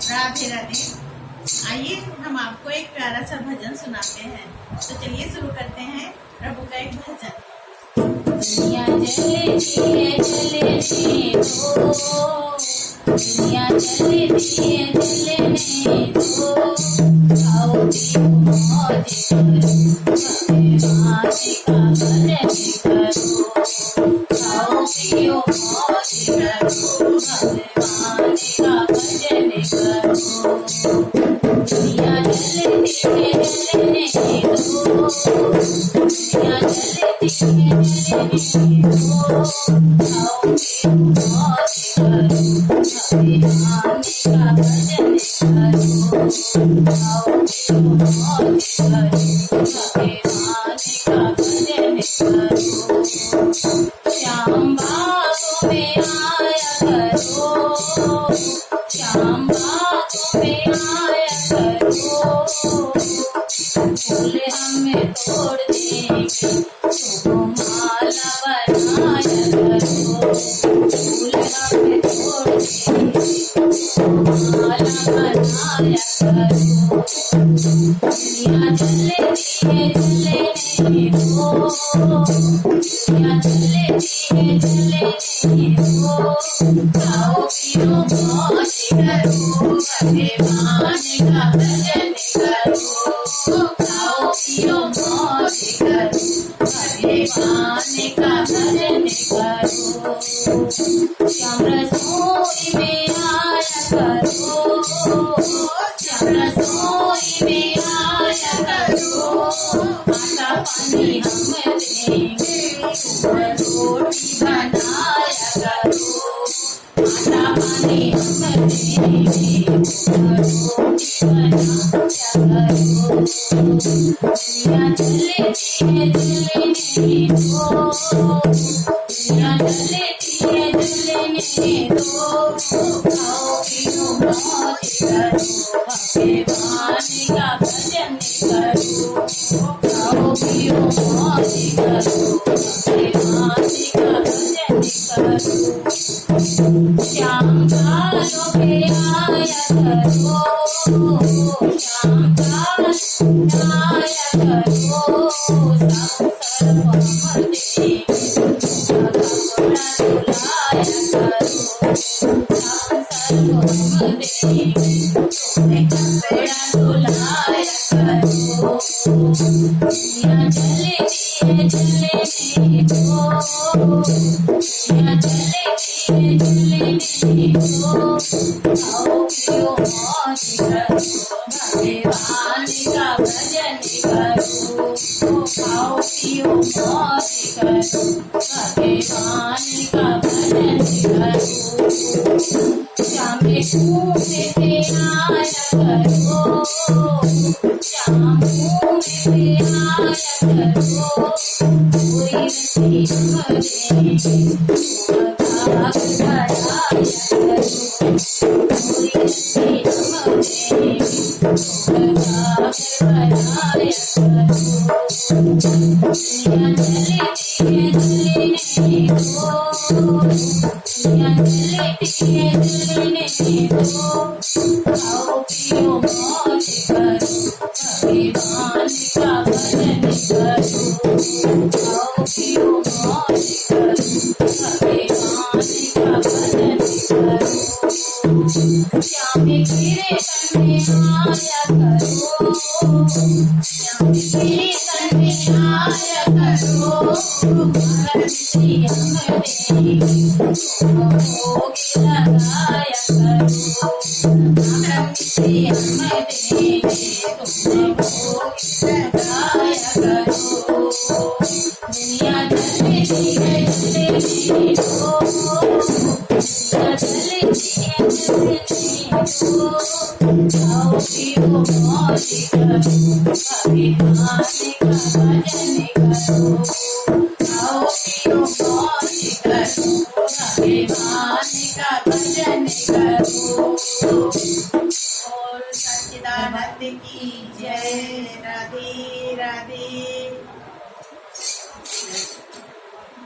राधे राधे। आइए हम आपको एक प्यारा सा भजन सुनाते हैं। तो चलिए शुरू करते हैं प्रभु का एक भजन। दुनिया चलती है चलने दो, दुनिया चलती है चलने दो, आओ पियो मौज करो, भगवान का भजन करो, आओ पियो मौज करो, भगवान का भजन करो। दुनिया चलती है चलने दो, दुनिया चलती है चलने दो, आओ पियो मौज करो, भगवान का भजन करो, आओ पियो मौज करो, भगवान का भजन करो। श्याम बागों में आया करो, श्याम बागों में आया करो, फूल हमें तोड़ देंगे तो माला बनाया करो, फूल हमें तोड़ देंगे तो माला बनाया करो। दुनिया चलती है चलने दो, दुनिया चलती है चलने दो, आओ पियो मौज करो, भगवान का भजन करो, आओ पियो मौज करो, भगवान का भजन करो। श्याम रसोई में आया करो, श्याम रसोई में आया करो, आटा पानी हम देंगे, रोटी बनाया करो, आटा पानी हम देंगे, रोटी बनाया करो। दुनिया चलती है चलने दो, दुनिया चलती है चलने दो, आओ पियो मौज करो, भगवान का भजन करो, आओ पियो मौज करो, भगवान का भजन करो। श्याम कालों पे आया करो, श्याम कालों पे आया करो, संसार भ्रमण देंगे कपड़ा धुलाया करो, संसार भ्रमण देंगे कपड़ा धुलाया करो। दुनिया चलती है चलने दो, दुनिया चलती है चलने दो, आओ पियो मौज करो, भगवान का भजन करो, आओ पियो मौज करो, भगवान का भजन करो। श्याम घूमे पे आया करो, श्याम घूमे पे आया करो, कोई नहीं मरेंगे घाघ भराया करो, कोई नहीं मरेंगे घाघ भराया करो। दुनिया चलती है चलने दो, दुनिया चलती है चलने दो, आओ पियो मौज करो, भगवान का भजन करो, आओ पियो मौज करो, भगवान का भजन करो। श्याम गिरे तन में आया करो, श्याम गिरे तन में आया करो, भोग लगाया करो, लगाया करो। दुनिया चलती है चलने दो, दुनिया चलती है चलने दो, आओ पियो मौज करो, भगवान का भजन करो, आओ पियो मौज करो, भगवान का भजन करो। और सच्चिदानंद की जय। राधे राधे।